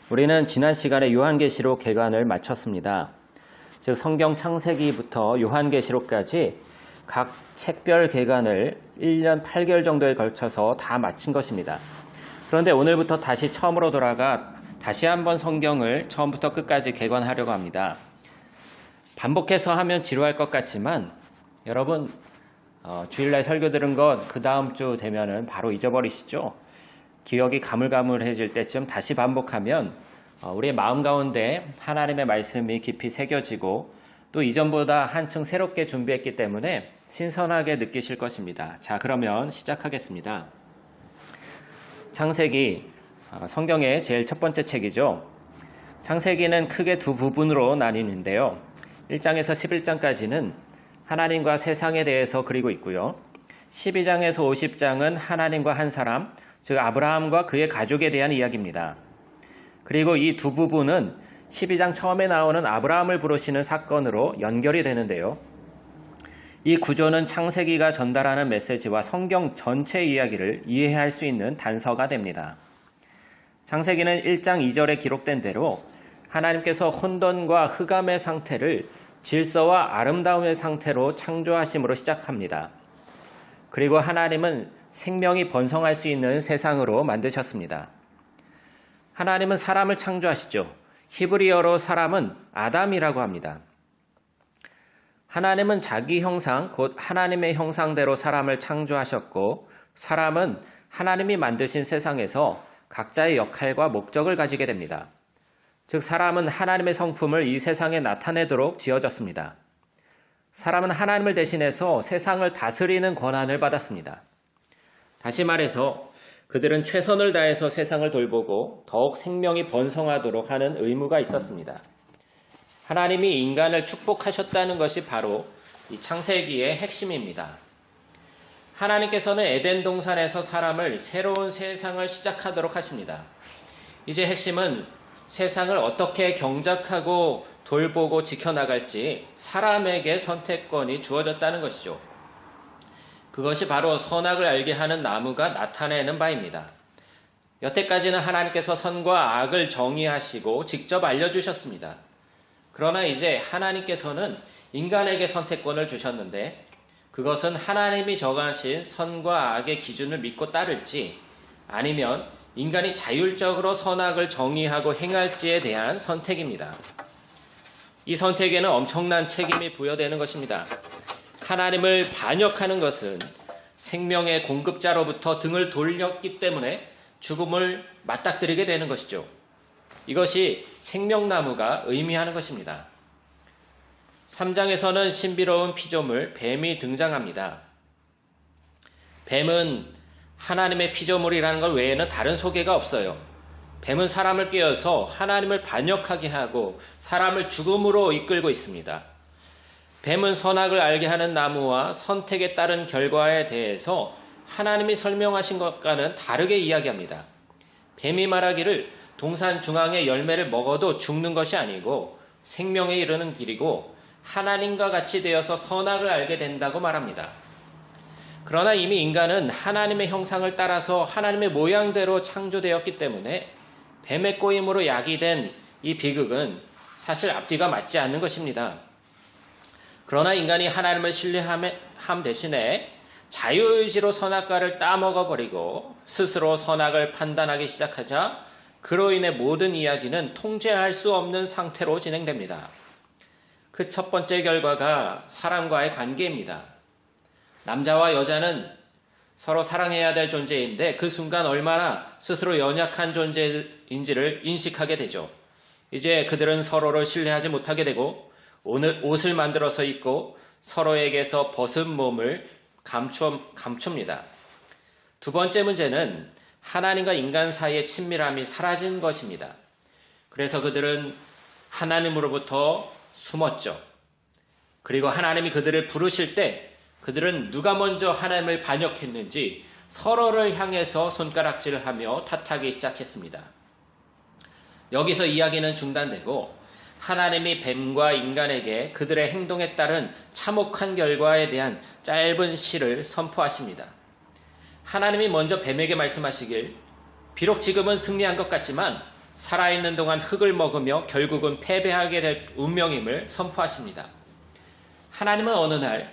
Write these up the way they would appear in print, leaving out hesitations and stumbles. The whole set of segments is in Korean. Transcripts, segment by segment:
우리는 지난 시간에 요한계시록 개관을 마쳤습니다. 즉 성경 창세기부터 요한계시록까지 각 책별 개관을 1년 8개월 정도에 걸쳐서 다 마친 것입니다. 그런데 오늘부터 다시 처음으로 돌아가 다시 한번 성경을 처음부터 끝까지 개관하려고 합니다. 반복해서 하면 지루할 것 같지만 여러분 주일날 설교 들은 것 그 다음 주 되면은 바로 잊어버리시죠? 기억이 가물가물해질 때쯤 다시 반복하면 우리의 마음 가운데 하나님의 말씀이 깊이 새겨지고 또 이전보다 한층 새롭게 준비했기 때문에 신선하게 느끼실 것입니다. 자, 그러면 시작하겠습니다. 창세기, 성경의 제일 첫 번째 책이죠. 창세기는 크게 두 부분으로 나뉘는데요. 1장에서 11장까지는 하나님과 세상에 대해서 그리고 있고요. 12장에서 50장은 하나님과 한 사람, 즉 아브라함과 그의 가족에 대한 이야기입니다. 그리고 이 두 부분은 12장 처음에 나오는 아브라함을 부르시는 사건으로 연결이 되는데요. 이 구조는 창세기가 전달하는 메시지와 성경 전체 이야기를 이해할 수 있는 단서가 됩니다. 창세기는 1장 2절에 기록된 대로 하나님께서 혼돈과 흑암의 상태를 질서와 아름다움의 상태로 창조하심으로 시작합니다. 그리고 하나님은 생명이 번성할 수 있는 세상으로 만드셨습니다. 하나님은 사람을 창조하시죠. 히브리어로 사람은 아담이라고 합니다. 하나님은 자기 형상, 곧 하나님의 형상대로 사람을 창조하셨고 사람은 하나님이 만드신 세상에서 각자의 역할과 목적을 가지게 됩니다. 즉 사람은 하나님의 성품을 이 세상에 나타내도록 지어졌습니다. 사람은 하나님을 대신해서 세상을 다스리는 권한을 받았습니다. 다시 말해서 그들은 최선을 다해서 세상을 돌보고 더욱 생명이 번성하도록 하는 의무가 있었습니다. 하나님이 인간을 축복하셨다는 것이 바로 이 창세기의 핵심입니다. 하나님께서는 에덴 동산에서 사람을 새로운 세상을 시작하도록 하십니다. 이제 핵심은 세상을 어떻게 경작하고 돌보고 지켜나갈지 사람에게 선택권이 주어졌다는 것이죠. 그것이 바로 선악을 알게 하는 나무가 나타내는 바입니다. 여태까지는 하나님께서 선과 악을 정의하시고 직접 알려주셨습니다. 그러나 이제 하나님께서는 인간에게 선택권을 주셨는데 그것은 하나님이 정하신 선과 악의 기준을 믿고 따를지 아니면 인간이 자율적으로 선악을 정의하고 행할지에 대한 선택입니다. 이 선택에는 엄청난 책임이 부여되는 것입니다. 하나님을 반역하는 것은 생명의 공급자로부터 등을 돌렸기 때문에 죽음을 맞닥뜨리게 되는 것이죠. 이것이 생명나무가 의미하는 것입니다. 3장에서는 신비로운 피조물 뱀이 등장합니다. 뱀은 하나님의 피조물이라는 것 외에는 다른 소개가 없어요. 뱀은 사람을 깨어서 하나님을 반역하게 하고 사람을 죽음으로 이끌고 있습니다. 뱀은 선악을 알게 하는 나무와 선택에 따른 결과에 대해서 하나님이 설명하신 것과는 다르게 이야기합니다. 뱀이 말하기를 동산 중앙의 열매를 먹어도 죽는 것이 아니고 생명에 이르는 길이고 하나님과 같이 되어서 선악을 알게 된다고 말합니다. 그러나 이미 인간은 하나님의 형상을 따라서 하나님의 모양대로 창조되었기 때문에 뱀의 꼬임으로 야기된 이 비극은 사실 앞뒤가 맞지 않는 것입니다. 그러나 인간이 하나님을 신뢰함 대신에 자유의지로 선악과를 따먹어버리고 스스로 선악을 판단하기 시작하자 그로 인해 모든 이야기는 통제할 수 없는 상태로 진행됩니다. 그 첫 번째 결과가 사람과의 관계입니다. 남자와 여자는 서로 사랑해야 될 존재인데 그 순간 얼마나 스스로 연약한 존재인지를 인식하게 되죠. 이제 그들은 서로를 신뢰하지 못하게 되고 옷을 만들어서 입고 서로에게서 벗은 몸을 감춥니다. 두 번째 문제는 하나님과 인간 사이의 친밀함이 사라진 것입니다. 그래서 그들은 하나님으로부터 숨었죠. 그리고 하나님이 그들을 부르실 때 그들은 누가 먼저 하나님을 반역했는지 서로를 향해서 손가락질을 하며 탓하기 시작했습니다. 여기서 이야기는 중단되고 하나님이 뱀과 인간에게 그들의 행동에 따른 참혹한 결과에 대한 짧은 시를 선포하십니다. 하나님이 먼저 뱀에게 말씀하시길 비록 지금은 승리한 것 같지만 살아있는 동안 흙을 먹으며 결국은 패배하게 될 운명임을 선포하십니다. 하나님은 어느 날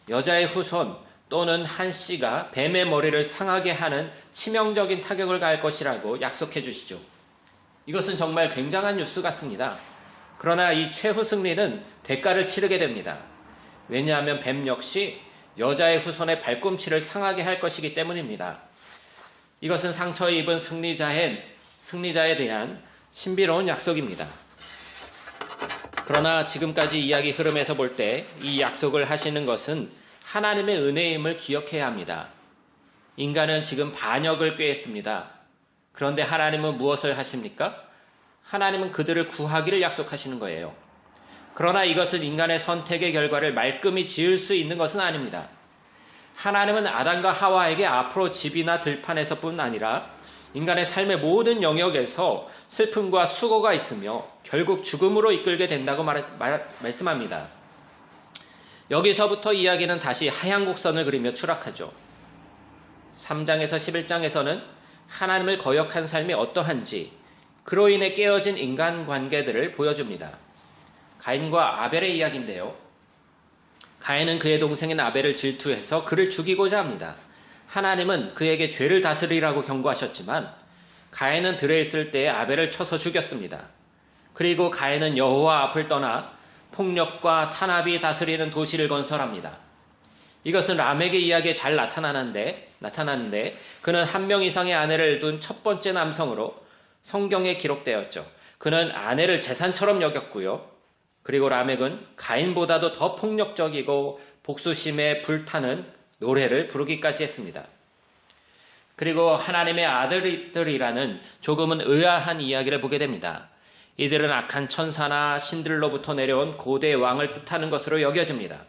여자의 후손 또는 한 씨가 뱀의 머리를 상하게 하는 치명적인 타격을 가할 것이라고 약속해 주시죠. 이것은 정말 굉장한 뉴스 같습니다. 그러나 이 최후 승리는 대가를 치르게 됩니다. 왜냐하면 뱀 역시 여자의 후손의 발꿈치를 상하게 할 것이기 때문입니다. 이것은 상처 입은 승리자에 대한 신비로운 약속입니다. 그러나 지금까지 이야기 흐름에서 볼 때 이 약속을 하시는 것은 하나님의 은혜임을 기억해야 합니다. 인간은 지금 반역을 꾀했습니다. 그런데 하나님은 무엇을 하십니까? 하나님은 그들을 구하기를 약속하시는 거예요. 그러나 이것은 인간의 선택의 결과를 말끔히 지을 수 있는 것은 아닙니다. 하나님은 아담과 하와에게 앞으로 집이나 들판에서뿐 아니라 인간의 삶의 모든 영역에서 슬픔과 수고가 있으며 결국 죽음으로 이끌게 된다고 말씀합니다. 여기서부터 이야기는 다시 하얀 곡선을 그리며 추락하죠. 3장에서 11장에서는 하나님을 거역한 삶이 어떠한지 그로 인해 깨어진 인간관계들을 보여줍니다. 가인과 아벨의 이야기인데요. 가인은 그의 동생인 아벨을 질투해서 그를 죽이고자 합니다. 하나님은 그에게 죄를 다스리라고 경고하셨지만 가인은 들에 있을 때에 아벨을 쳐서 죽였습니다. 그리고 가인은 여호와 앞을 떠나 폭력과 탄압이 다스리는 도시를 건설합니다. 이것은 라멕의 이야기에 잘 나타나는데 그는 한 명 이상의 아내를 둔 첫 번째 남성으로 성경에 기록되었죠. 그는 아내를 재산처럼 여겼고요. 그리고 라멕은 가인보다도 더 폭력적이고 복수심에 불타는 노래를 부르기까지 했습니다. 그리고 하나님의 아들들이라는 조금은 의아한 이야기를 보게 됩니다. 이들은 악한 천사나 신들로부터 내려온 고대 왕을 뜻하는 것으로 여겨집니다.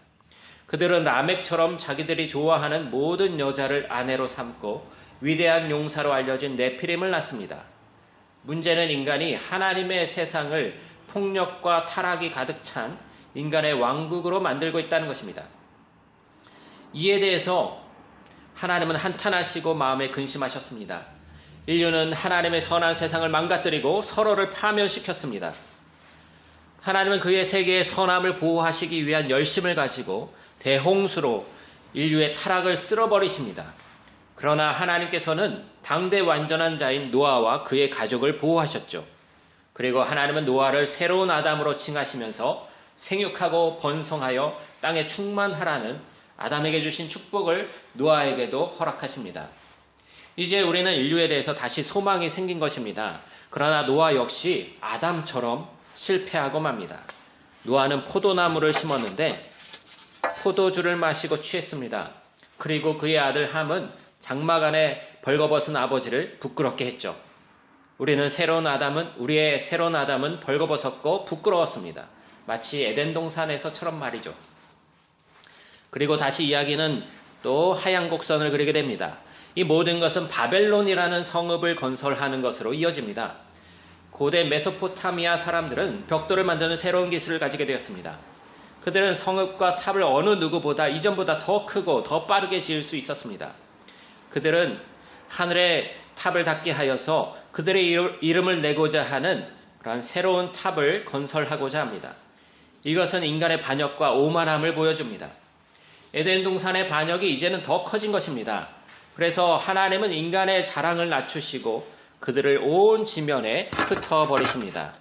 그들은 라멕처럼 자기들이 좋아하는 모든 여자를 아내로 삼고 위대한 용사로 알려진 네피림을 낳습니다. 문제는 인간이 하나님의 세상을 폭력과 타락이 가득 찬 인간의 왕국으로 만들고 있다는 것입니다. 이에 대해서 하나님은 한탄하시고 마음에 근심하셨습니다. 인류는 하나님의 선한 세상을 망가뜨리고 서로를 파멸시켰습니다. 하나님은 그의 세계의 선함을 보호하시기 위한 열심을 가지고 대홍수로 인류의 타락을 쓸어버리십니다. 그러나 하나님께서는 당대 완전한 자인 노아와 그의 가족을 보호하셨죠. 그리고 하나님은 노아를 새로운 아담으로 칭하시면서 생육하고 번성하여 땅에 충만하라는 아담에게 주신 축복을 노아에게도 허락하십니다. 이제 우리는 인류에 대해서 다시 소망이 생긴 것입니다. 그러나 노아 역시 아담처럼 실패하고 맙니다. 노아는 포도나무를 심었는데 포도주를 마시고 취했습니다. 그리고 그의 아들 함은 장막 안에 벌거벗은 아버지를 부끄럽게 했죠. 우리의 새로운 아담은 벌거벗었고 부끄러웠습니다. 마치 에덴 동산에서처럼 말이죠. 그리고 다시 이야기는 또 하얀 곡선을 그리게 됩니다. 이 모든 것은 바벨론이라는 성읍을 건설하는 것으로 이어집니다. 고대 메소포타미아 사람들은 벽돌을 만드는 새로운 기술을 가지게 되었습니다. 그들은 성읍과 탑을 어느 누구보다 이전보다 더 크고 더 빠르게 지을 수 있었습니다. 그들은 하늘에 탑을 닿게 하여서 그들의 이름을 내고자 하는 그런 새로운 탑을 건설하고자 합니다. 이것은 인간의 반역과 오만함을 보여줍니다. 에덴 동산의 반역이 이제는 더 커진 것입니다. 그래서 하나님은 인간의 자랑을 낮추시고 그들을 온 지면에 흩어버리십니다.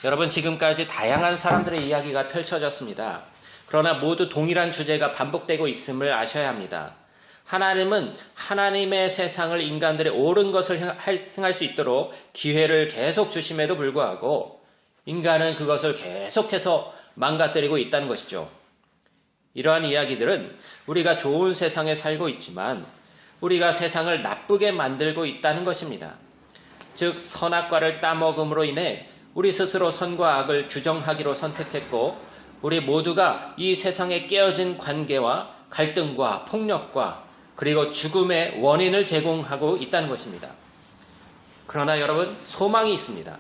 여러분, 지금까지 다양한 사람들의 이야기가 펼쳐졌습니다. 그러나 모두 동일한 주제가 반복되고 있음을 아셔야 합니다. 하나님은 하나님의 세상을 인간들의 옳은 것을 행할 수 있도록 기회를 계속 주심에도 불구하고 인간은 그것을 계속해서 망가뜨리고 있다는 것이죠. 이러한 이야기들은 우리가 좋은 세상에 살고 있지만 우리가 세상을 나쁘게 만들고 있다는 것입니다. 즉, 선악과를 따먹음으로 인해 우리 스스로 선과 악을 규정하기로 선택했고 우리 모두가 이 세상에 깨어진 관계와 갈등과 폭력과 그리고 죽음의 원인을 제공하고 있다는 것입니다. 그러나 여러분, 소망이 있습니다.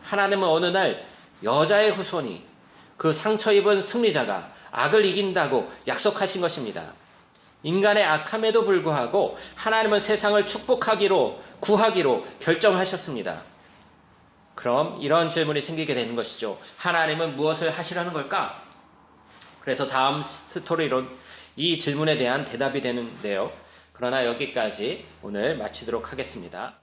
하나님은 어느 날 여자의 후손이 그 상처 입은 승리자가 악을 이긴다고 약속하신 것입니다. 인간의 악함에도 불구하고 하나님은 세상을 축복하기로, 구하기로 결정하셨습니다. 그럼 이런 질문이 생기게 되는 것이죠. 하나님은 무엇을 하시려는 걸까? 그래서 다음 스토리론 이 질문에 대한 대답이 되는데요. 그러나 여기까지 오늘 마치도록 하겠습니다.